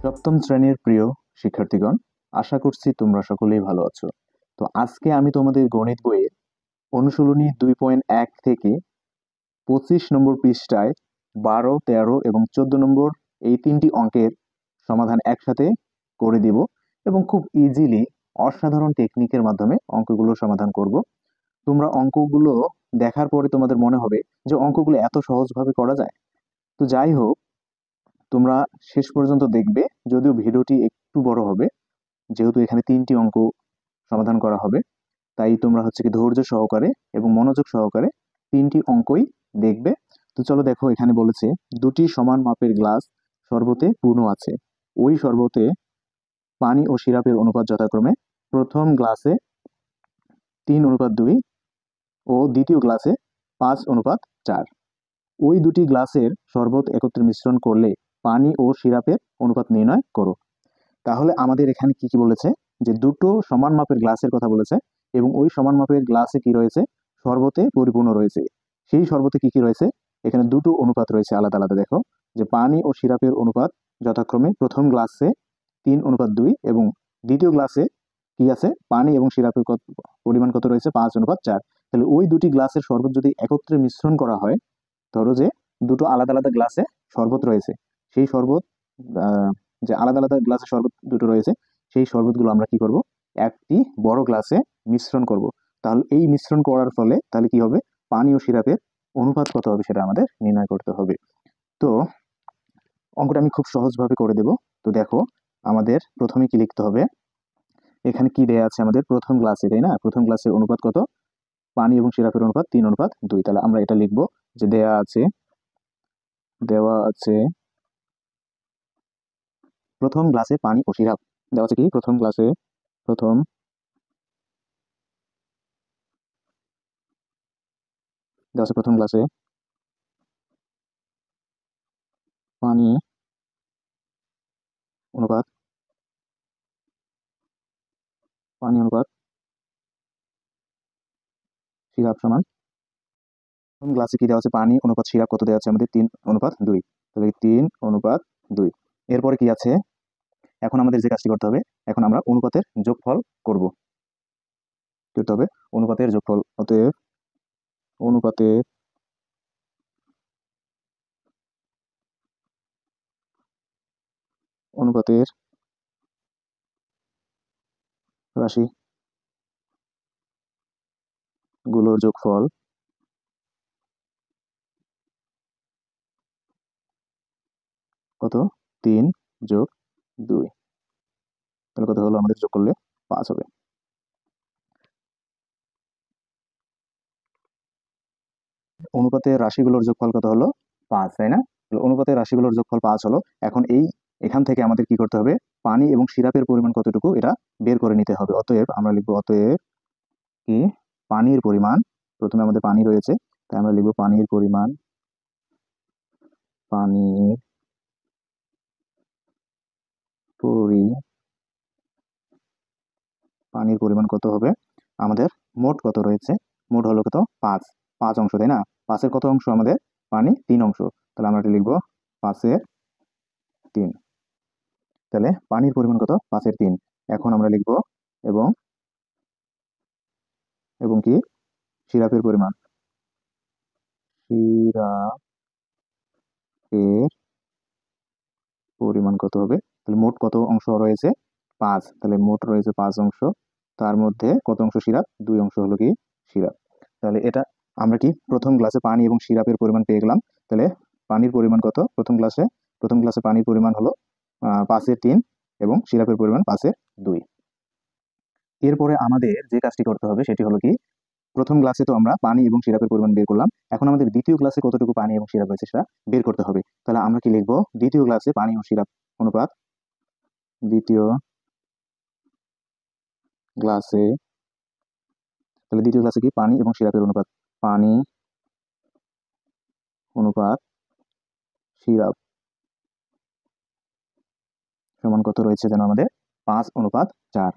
সপ্তম শ্রেণীর প্রিয় শিক্ষার্থীগণ, আশা করছি তোমরা সকলেই ভালো আছো। তো আজকে আমি তোমাদের গণিত বইয়ের অনুশীলনী 2.1 থেকে 25 নম্বর পৃষ্ঠায় 12, 13 এবং 14 নম্বর এই তিনটি অঙ্কের সমাধান একসাথে করে দিব এবং খুব ইজিলি অসাধারণ টেকনিকের মাধ্যমে অঙ্কগুলো সমাধান করব। তোমরা অঙ্কগুলো দেখার পরে তোমাদের মনে হবে যে অঙ্কগুলো এত সহজভাবে করা যায়। তো যাই হোক, তোমরা শেষ পর্যন্ত দেখবে, যদিও ভিডিওটি একটু বড় হবে, যেহেতু এখানে তিনটি অঙ্ক সমাধান করা হবে, তাই তোমরা হচ্ছে কি ধৈর্য সহকারে এবং মনোযোগ সহকারে তিনটি অঙ্কই দেখবে। তো চলো দেখো, এখানে বলেছে দুটি সমান মাপের গ্লাস শরবতে পূর্ণ আছে। ওই শরবতে পানি ও সিরাপের অনুপাত যথাক্রমে প্রথম গ্লাসে 3:2 ও দ্বিতীয় গ্লাসে 5:4। ওই দুটি গ্লাসের শরবত একত্রে মিশ্রণ করলে পানি ও সিরাপের অনুপাত নির্ণয় করো। তাহলে আমাদের এখানে কি কি বলেছে, যে দুটো সমান মাপের গ্লাসের কথা বলেছে এবং ওই সমান মাপের গ্লাসে কি রয়েছে, শরবতে পরিপূর্ণ রয়েছে। সেই শরবতে কি কি রয়েছে, এখানে দুটো অনুপাত রয়েছে আলাদা আলাদা। দেখো যে পানি ও সিরাপের অনুপাত যথাক্রমে প্রথম গ্লাসে 3:2 এবং দ্বিতীয় গ্লাসে কি আছে, পানি এবং সিরাপের পরিমাণ কত রয়েছে, 5:4। তাহলে ওই দুটি গ্লাসের শরবত যদি একত্রে মিশ্রণ করা হয়, ধরো যে দুটো আলাদা আলাদা গ্লাসে শরবত রয়েছে, সেই শরবত যে আলাদা আলাদা গ্লাসে শরবত দুটো রয়েছে, সেই শরবতগুলো আমরা কি করব, একটি বড় গ্লাসে মিশ্রণ করব। তাহলে এই মিশ্রণ করার ফলে তাহলে কি হবে, পানি ও সিরাপের অনুপাত কত হবে সেটা আমাদের নির্ণয় করতে হবে। তো অঙ্কটা আমি খুব সহজভাবে করে দেব। তো দেখো, আমাদের প্রথমে কি লিখতে হবে, এখানে কি দেয়া আছে আমাদের প্রথম গ্লাসে, তাই না? প্রথম গ্লাসের অনুপাত কত, পানি এবং সিরাপের অনুপাত 3:2। তাহলে আমরা এটা লিখব যে দেওয়া আছে প্রথম গ্লাসে পানি ও সিরাপ, দেওয়া আছে কি প্রথম দেওয়া আছে প্রথম গ্লাসে পানি অনুপাত সিরাপ সমান, প্রথম গ্লাসে কি দেওয়া আছে, পানি অনুপাত সিরাপ কত দেওয়া আছে আমাদের, 3:2। তাহলে 3:2। এরপরে কি আছে, এখন আমাদের যে কাজটি করতে হবে, এখন আমরা অনুপাতের যোগফল করব। কি করতে হবে, অনুপাতের যোগফল। অতএব অনুপাতের অনুপাতের রাশি গুলোর যোগফল কত, 3+2। তাহলে কত হলো, আমাদের যোগ করলে 5 হবে। অনুপাতের রাশিগুলোর যোগফল কত হলো, 5, তাই না? অনুপাতের রাশিগুলোর যোগফল 5 হলো। এখন এখান থেকে আমাদের কি করতে হবে, পানি এবং সিরাপের পরিমাণ কতটুকু এটা বের করে নিতে হবে। অতএব আমরা লিখবো, অতএব কি পানির পরিমাণ, প্রথমে আমাদের পানি রয়েছে, তাই আমরা লিখবো পানির পরিমাণ, পানির পরি পানির পরিমাণ কত হবে, আমাদের মোট কত রয়েছে, মোট হলো কত, 5 অংশ, তাই না? 5-এর কত অংশ আমাদের, পানি 3 অংশ। তাহলে আমরা এটা লিখবো 5/3। তাহলে পানির পরিমাণ কত, 5/3। এখন আমরা লিখবো এবং এবং কি সিরাপের পরিমাণ, সিরাপের পরিমাণ কত হবে। তাহলে মোট কত অংশ রয়েছে, 5। তাহলে মোট রয়েছে 5 অংশ, তার মধ্যে কত অংশ সিরাপ, 2 অংশ হলো কি সিরাপ। তাহলে এটা আমরা কি প্রথম গ্লাসে পানি এবং সিরাপের পরিমাণ পেয়ে গেলাম। তাহলে পানির পরিমাণ কত, প্রথম গ্লাসে পানির পরিমাণ হলো 5/3 এবং সিরাপের পরিমাণ 5/2। এরপরে আমাদের যে কাজটি করতে হবে সেটি হলো কি, প্রথম গ্লাসে তো আমরা পানি এবং সিরাপের পরিমাণ বের করলাম, এখন আমাদের দ্বিতীয় গ্লাসে কতটুকু পানি এবং সিরাপ রয়েছে সেটা বের করতে হবে। তাহলে আমরা কি লিখবো, দ্বিতীয় গ্লাসে পানি ও সিরাপ অনুপাত, দ্বিতীয় গ্লাসে তাহলে দ্বিতীয় গ্লাসে কি পানি এবং সিরাপের অনুপাত, পানি অনুপাত সিরাপ সমান কত রয়েছে যেন আমাদের, 5:4।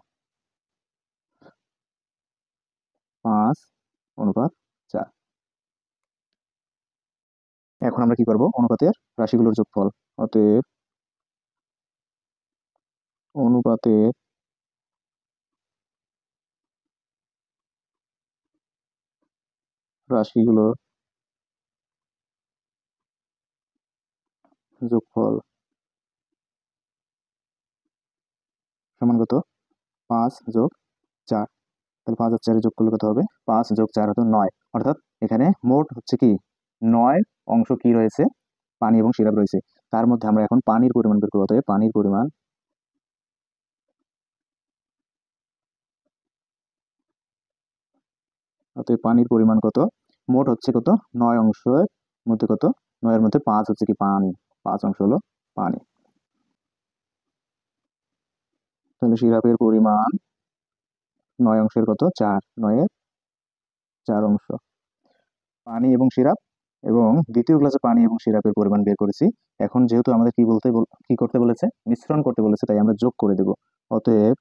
5:4। এখন আমরা কি করব, অনুপাতের রাশিগুলোর যোগফল। অতএব অনুপাতের রাশিগুলোর যোগফল সমান কত? 5+4। তাহলে 5 আর 4 যোগ করলে কত হবে? 5+4 হতো 9। অর্থাৎ এখানে মোট হচ্ছে কি 9 অংশ কি রয়েছে, পানি এবং সিরাপ রয়েছে। তার মধ্যে আমরা এখন পানির পরিমাণ বের করবো। অতএব পানির পরিমাণ কত? মোট হচ্ছে কত? 9 অংশের মধ্যে কত? 9 এর মধ্যে 5 হচ্ছে কি পানি, 5 অংশ হলো পানি। তাহলে সিরাপের পরিমাণ 9 অংশের কত? 4, 9 এর 4 অংশ। পানি এবং সিরাপ এবং দ্বিতীয় গ্লাসে পানি এবং সিরাপের পরিমাণ বের করেছি। এখন যেহেতু আমাদের কি করতে বলেছে? মিশ্রণ করতে বলেছে, তাই আমরা যোগ করে দেব। অতএব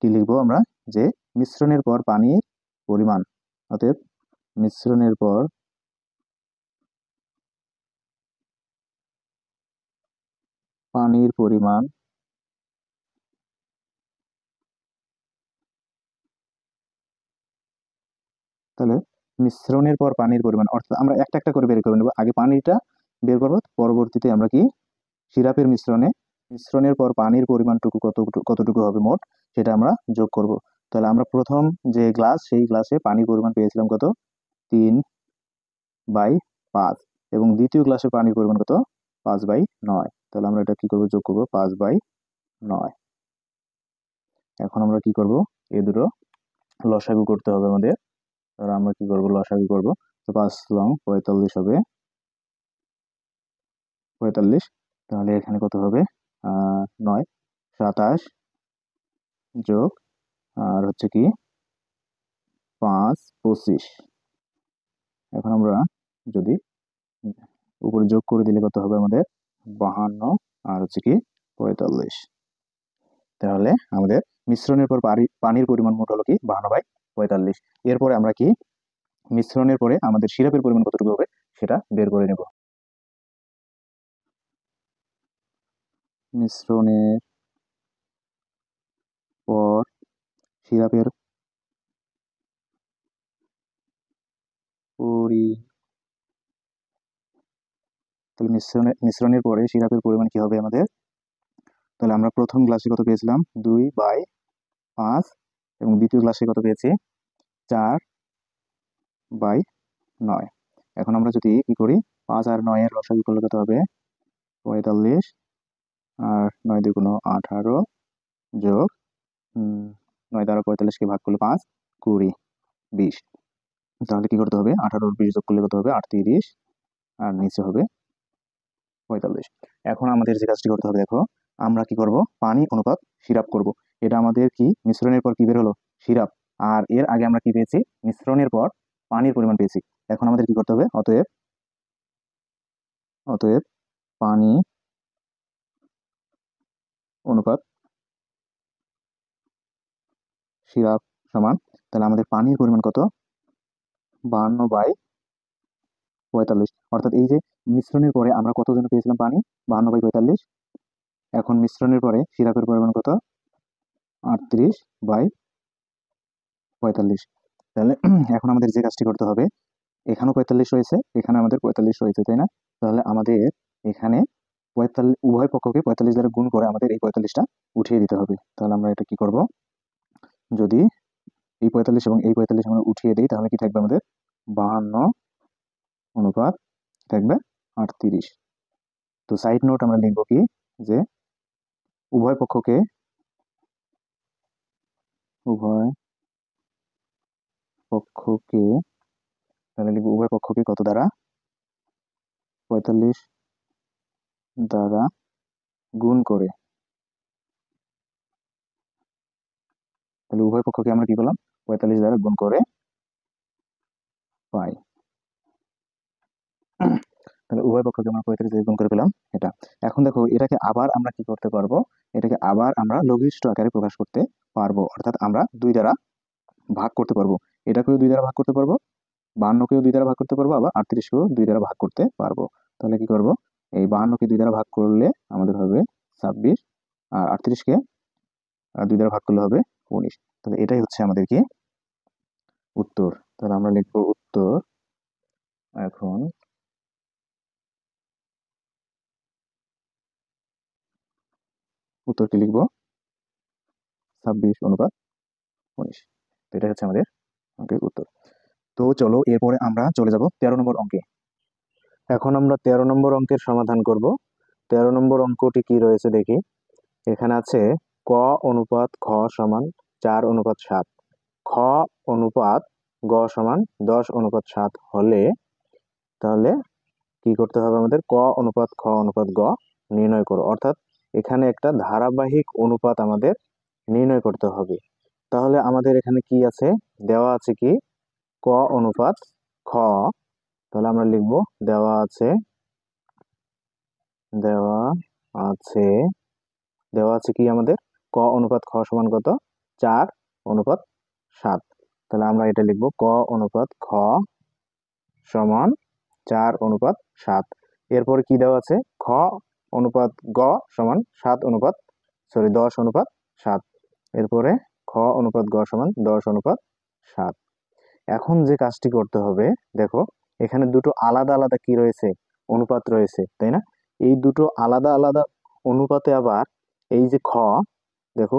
কি লিখবো আমরা? যে মিশ্রণের পর পানির পরিমাণ। অতএব মিশ্রণের পর পানির পরিমাণ তাহলে মিশ্রণের পর পানির পরিমাণ, অর্থাৎ আমরা একটা একটা করে বের করে নেব। আগে পানিটা বের করবো, পরবর্তীতে আমরা কি সিরাপের মিশ্রণের পর পানির পরিমাণটুকু কতটুকু হবে মোট, সেটা আমরা যোগ করব। তাহলে আমরা প্রথম যে গ্লাস, সেই গ্লাসে পানির পরিমাণ পেয়েছিলাম কত? 3/5। এবং দ্বিতীয় গ্লাসে পানির পরিমাণ কত? 5/9। তাহলে আমরা এটা কি করবো? যোগ করবো 5/9। এখন আমরা কি করব? এই দুটো লসাগু করতে হবে আমাদের। তাহলে আমরা কি করব? লসাগু করব। তো 5 লং 45 হবে, 45। তাহলে এখানে কত হবে? 9, 27 যোগ আর হচ্ছে কি 5, 25। এখন আমরা যদি উপরে যোগ করে দিলে কত হবে আমাদের? 52 আর হচ্ছে কি 45। তাহলে আমাদের মিশ্রণের পর পানির পরিমাণ মোট হলো কি 52/45। এরপরে আমরা কি মিশ্রণের পরে আমাদের সিরাপের পরিমাণ কতটুকু হবে সেটা বের করে নেব। মিশ্রণের পর সিরাপের পরি তাহলে মিশ্রণের পরে সিরাপের পরিমাণ কি হবে আমাদের? তাহলে আমরা প্রথম গ্লাসে কত পেয়েছিলাম? 2/5। এবং দ্বিতীয় গ্লাসে কত পেয়েছি? 4/9। এখন আমরা যদি কি করি, 5 আর 9 এর লসাগু করলে কত হবে? 45। আর 9 2 18 যোগ 9 দ্বারা 45 কে ভাগ করলে 5, 20, 20। তাহলে কি করতে হবে? 18 আর 20 যোগ করলে কত হবে? 38। আর নিচে হবে 45। এখন আমাদের যে কাজটি করতে হবে, দেখো আমরা কি করব? পানি অনুপাত সিরাপ করব। এটা আমাদের কি মিশ্রণের পর কি বের হলো? সিরাপ। আর এর আগে আমরা কি পেয়েছি? মিশ্রণের পর পানির পরিমাণ পেয়েছি। এখন আমাদের কি করতে হবে? অতএব পানি অনুপাত সিরাপ সমান, তাহলে আমাদের পানির পরিমাণ কত? 52/45। অর্থাৎ এই যে মিশ্রণের পরে আমরা কতজন পেয়েছিলাম পানি? 52/45। এখন মিশ্রণের পরে সিরাপের পরিমাণ কত? 38/45। তাহলে এখন আমাদের যে কাজটি করতে হবে, এখানেও 45 রয়েছে, এখানে আমাদের 45 রয়েছে, তাই না? তাহলে আমাদের এখানে 45, উভয় পক্ষকে 45 দ্বারা গুণ করে আমাদের এই 45টা উঠিয়ে দিতে হবে। তাহলে আমরা এটা কি করব? যদি এই 45 এবং এই 45 আমরা উঠিয়ে দিই, তাহলে কি থাকবে আমাদের? 52 অনুপাত থাকবে 38। তো সাইড নোট আমরা লিখবো কি, যে উভয় পক্ষকে উভয় পক্ষকে তাহলে লিখবো উভয় পক্ষকে কত দ্বারা? 45 দ্বারা গুণ করে। তাহলে উভয় পক্ষকে আমরা কি করলাম? 45 দ্বারা গুণ করে পাই। তাহলে উভয় পক্ষকে আমরা 45 দিয়ে গুণ করে পেলাম এটা। এখন দেখো এটাকে আবার আমরা কি করতে পারবো? এটাকে আবার আমরা লঘিষ্ঠ আকারে প্রকাশ করতে পারবো। অর্থাৎ আমরা 2 দ্বারা ভাগ করতে পারবো। এটাকেও 2 দ্বারা ভাগ করতে পারবো, 52কেও 2 দ্বারা ভাগ করতে পারবো, আবার 38কেও 2 দ্বারা ভাগ করতে পারবো। তাহলে কি করব? এই 52কে 2 দ্বারা ভাগ করলে আমাদের হবে 26। আর 38কে 2 দ্বারা ভাগ করলে হবে 19। তাহলে এটাই হচ্ছে আমাদের কি উত্তর। তাহলে আমরা লিখবো উত্তর। এখন উত্তর কি লিখবো? 26:19। তো এটা হচ্ছে আমাদের অঙ্কের উত্তর। তো চলো এরপরে আমরা চলে যাব 13 নম্বর অঙ্কে। এখন আমরা 13 নম্বর অঙ্কের সমাধান করব। 13 নম্বর অঙ্কটি কি রয়েছে দেখি। এখানে আছে ক অনুপাত খ সমান 4:7, খ অনুপাত গ সমান 10:7 হলে তাহলে কি করতে হবে আমাদের? ক অনুপাত খ অনুপাত গ নির্ণয় করো। অর্থাৎ এখানে একটা ধারাবাহিক অনুপাত আমাদের নির্ণয় করতে হবে। তাহলে আমাদের এখানে কি আছে? দেওয়া আছে কি ক অনুপাত খ। তাহলে আমরা লিখব দেওয়া আছে, দেওয়া আছে, দেওয়া আছে কি আমাদের ক অনুপাত খ সমান কত? 4:7। তাহলে আমরা এটা লিখব ক অনুপাত খ সমান 4:7। এরপরে কি দেওয়া আছে? খ অনুপাত গ সমান 10:7। এরপরে খ অনুপাত গ সমান 10:7। এখন যে কাজটি করতে হবে, দেখো এখানে দুটো আলাদা আলাদা কি রয়েছে? অনুপাত রয়েছে, তাই না? এই দুটো আলাদা আলাদা অনুপাতে আবার এই যে খ, দেখো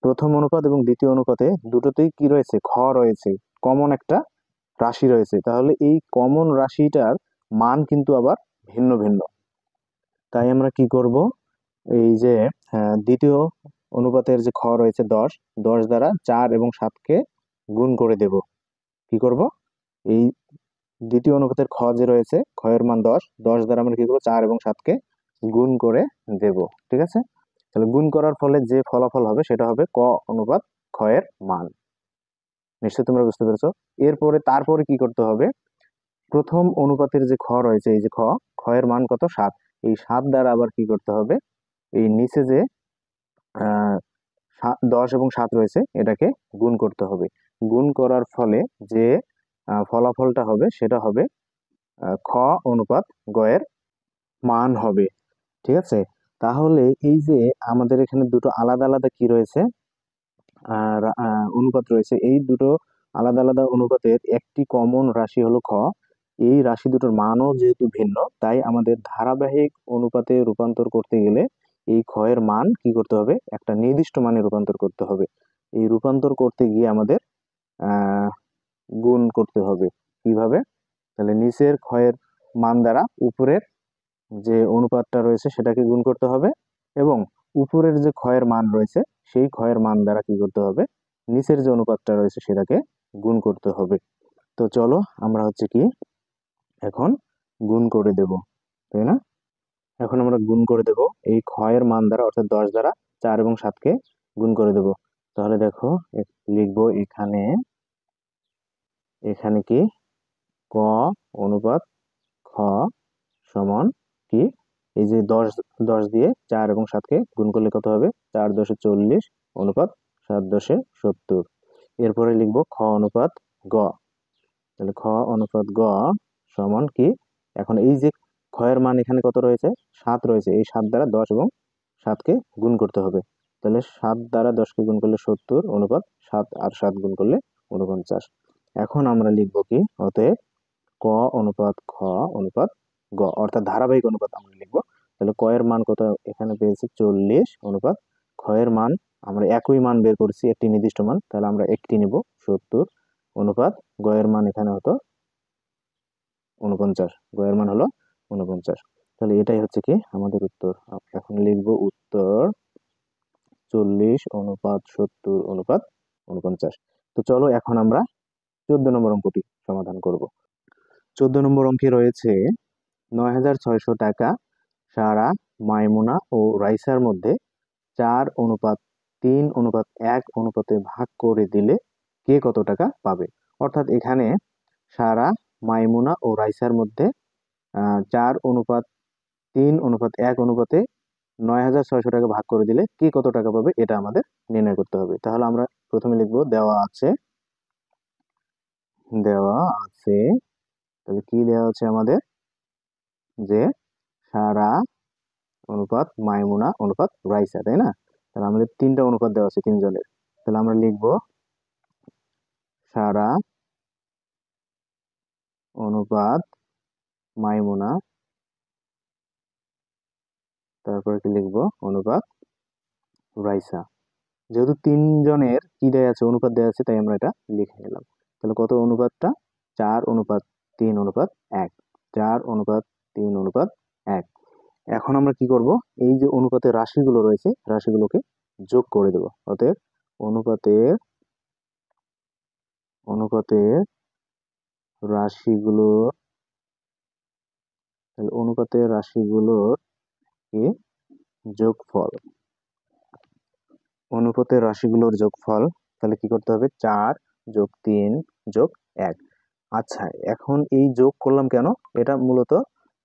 প্রথম অনুপাত এবং দ্বিতীয় অনুপাতে দুটোতেই কি রয়েছে? খ রয়েছে, কমন একটা রাশি রয়েছে। তাহলে এই কমন রাশিটার মান কিন্তু আবার ভিন্ন ভিন্ন। তাই আমরা কি করব? এই যে দ্বিতীয় অনুপাতের যে খ রয়েছে 10, 10 দ্বারা 4 এবং 7কে গুণ করে দেব। কি করব? এই দ্বিতীয় অনুপাতের খ যে রয়েছে, খ এর মান 10, 10 দ্বারা আমরা কি করবো? 4 এবং 7কে গুণ করে দেব। ঠিক আছে? তাহলে গুণ করার ফলে যে ফলাফল হবে সেটা হবে ক অনুপাত খ এর মান। নিশ্চয়ই তোমরা বুঝতে পেরেছো। এরপরে তারপরে কি করতে হবে? প্রথম অনুপাতের যে খ রয়েছে, এই যে খ, খ এর মান কত? 7। এই 7 দ্বারা আবার কি করতে হবে? এই নিচে যে 10 এবং 7 রয়েছে এটাকে গুণ করতে হবে। গুণ করার ফলে যে ফলাফলটা হবে সেটা হবে খ অনুপাত গ এর মান হবে। ঠিক আছে? তাহলে এই যে আমাদের এখানে দুটো আলাদা আলাদা কি রয়েছে? অনুপাত রয়েছে। এই দুটো আলাদা আলাদা অনুপাতের একটি কমন রাশি হলো খ। এই রাশি দুটোর মানও যেহেতু ভিন্ন, তাই আমাদের ধারাবাহিক অনুপাতে রূপান্তর করতে গেলে এই খ এর মান কি করতে হবে? একটা নির্দিষ্ট মানে রূপান্তর করতে হবে। এই রূপান্তর করতে গিয়ে আমাদের আহ গুণ করতে হবে। কিভাবে? তাহলে নিচের খ এর মান দ্বারা উপরের যে অনুপাতটা রয়েছে সেটাকে গুণ করতে হবে, এবং উপরের যে ক্ষয়ের মান রয়েছে সেই ক্ষয়ের মান দ্বারা কি করতে হবে? নিচের যে অনুপাতটা রয়েছে সেটাকে গুণ করতে হবে। তো চলো আমরা হচ্ছে কি এখন গুণ করে দেব, তাই না? এখন আমরা গুণ করে দেব এই ক্ষয়ের মান দ্বারা, অর্থাৎ 10 দ্বারা 4 এবং 7কে গুণ করে দেব। তাহলে দেখো লিখবো এখানে, এখানে কি ক অনুপাত খ সমান কি? এই যে 10 10 দিয়ে 4 এবং 7কে গুণ করলে কত হবে? 4 10 40 অনুপাত 7 10 70। এরপরে লিখবো খ অনুপাত গ। তাহলে খ অনুপাত গ সমান কি? এখন এই যে খ এর মান এখানে কত রয়েছে? 7 রয়েছে। এই 7 দ্বারা 10 এবং 7কে গুণ করতে হবে। তাহলে 7 দ্বারা 10কে গুণ করলে 70 অনুপাত 7 আর 7 গুণ করলে 49। এখন আমরা লিখবো কি? অতএব ক অনুপাত খ অনুপাত গ, অর্থাৎ ধারাবাহিক অনুপাত আমরা লিখবো। তাহলে ক এর মান কত এখানে পেয়েছি? 40 অনুপাত খ এর মান, আমরা একই মান বের করছি, একটি নির্দিষ্ট মান, তাহলে আমরা একটি নিব 70 অনুপাত গ এর মান এখানে হতো 49। গ এর মান হলো 49। তাহলে এটাই হচ্ছে কি আমাদের উত্তর। এখন লিখবো উত্তর 40 অনুপাত 70 অনুপাত 49। তো চলো এখন আমরা 14 নম্বর অঙ্কটি সমাধান করব। 14 নম্বর অঙ্কে রয়েছে 9,600 টাকা সারা, মাইমুনা ও রাইসার মধ্যে 4:3:1 অনুপাতে ভাগ করে দিলে কে কত টাকা পাবে? অর্থাৎ এখানে সারা, মাইমুনা ও রাইসার মধ্যে 4:3:1 অনুপাতে 9,600 টাকা ভাগ করে দিলে কে কত টাকা পাবে এটা আমাদের নির্ণয় করতে হবে। তাহলে আমরা প্রথমে লিখবো দেওয়া আছে, দেওয়া আছে। তাহলে কি দেওয়া আছে আমাদের? যে সারা অনুপাত মাইমুনা অনুপাত রাইসা, তাই না? তাহলে আমাদের তিনটা অনুপাত দেওয়া আছে তিনজনের। তাহলে আমরা লিখব সারা অনুপাত মাইমুনা, তারপরে কি লিখব অনুপাত রাইসা। যেহেতু তিনজনের কি দেয়া আছে, অনুপাত দেয়া আছে, তাই আমরা এটা লিখে নিলাম। তাহলে কত অনুপাতটা? 4:3:1, 4:3:1। এখন আমরা কি করব, এই যে অনুপাতের রাশিগুলো রয়েছে রাশিগুলোকে যোগ করে দেব। অতএব অনুপাতের রাশিগুলোর কি যোগফল, অনুপাতের রাশিগুলোর যোগফল। তাহলে কি করতে হবে? 4+3+1। আচ্ছা, এখন এই যোগ করলাম কেন? এটা মূলত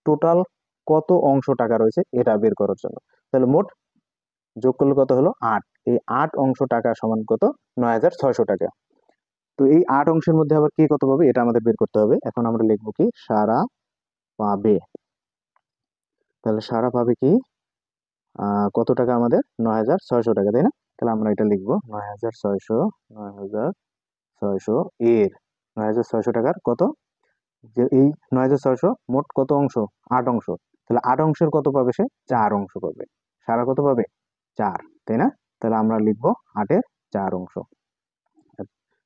টোটাল কত অংশ টাকা রয়েছে এটা বের করার জন্য। তাহলে মোট যোগ করলে কত হলো? 8। এই 8 অংশ টাকা সমান কত? 9,600 টাকা। তো এই 8 অংশের মধ্যে আবার কে কত পাবে এটা আমাদের বের করতে হবে। এখন আমরা লিখবো কি? সারা পাবে। তাহলে সারা পাবে কি কত টাকা? আমাদের 9,600 টাকা, তাই না? তাহলে আমরা এটা লিখবো 9,600 এর 9,600 টাকার কত, যে এই 9,600 মোট কত অংশ? 8 অংশ। তাহলে 8 অংশের কত পাবে সে? 4 অংশ পাবে। সারা কত পাবে? 4, তাই না? তাহলে আমরা লিখবো 8-এর 4 অংশ।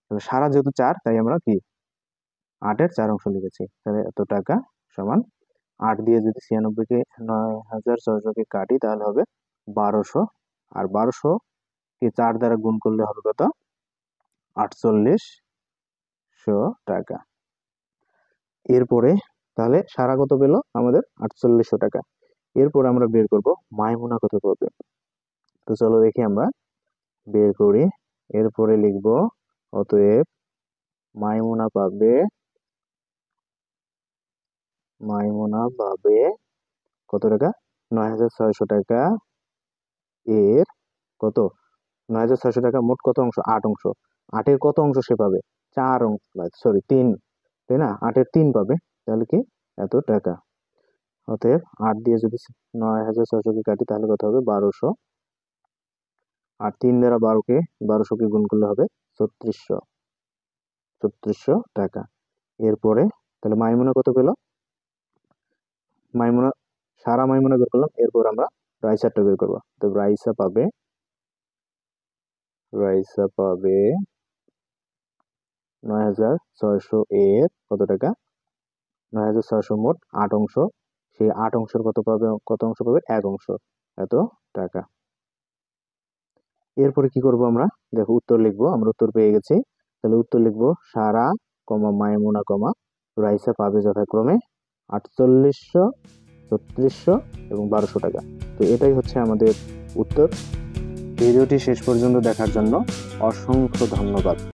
তাহলে সারা যেহেতু 4, তাই আমরা কি 8-এর 4 অংশ লিখেছি। তাহলে এত টাকা সমান 8 দিয়ে যদি 96-কে 9,600-কে কাটি তাহলে হবে 1200, আর 1200-কে 4 দ্বারা গুণ করলে হবে কত? 4800 টাকা। এরপরে তাহলে সারা কত পেল? আমাদের 4800 টাকা। এরপর আমরা বের করব মাইমুনা কত পাবে। তো চলো দেখি আমরা বের করি। এরপরে লিখব অতএব মাইমুনা পাবে কত টাকা? 9,600 টাকা এর কত? 9,600 টাকা মোট কত অংশ? 8 অংশ। 8-এর কত অংশ সে পাবে? 4 অংশ, সরি 3, তাই না? 8-এর 3 পাবে। তাহলে কি এত টাকা। অতএব 8 দিয়ে যদি 9,600-কে কাটি তাহলে কত হবে? 1200, আর 3 দ্বারা 1200-কে গুণ করলে হবে 3600 টাকা। এরপরে তাহলে মাইমুনা কত পেল? সারা মাইমুনা বের করলাম। এরপর আমরা রাইসারটা বের করবো। তো রাইসা পাবে 9,600 এর কত টাকা? 9,600 মোট 8 অংশ। সেই 8 অংশের কত অংশ পাবে? 1 অংশ, এত টাকা। এরপরে কি করব আমরা? দেখো উত্তর লিখবো। আমরা উত্তর পেয়ে গেছি। তাহলে উত্তর লিখবো সারা মাইমুনা রাইসা পাবে যথাক্রমে 4800, 3600 এবং 1200 টাকা। তো এটাই হচ্ছে আমাদের উত্তর। ভিডিওটি শেষ পর্যন্ত দেখার জন্য অসংখ্য ধন্যবাদ।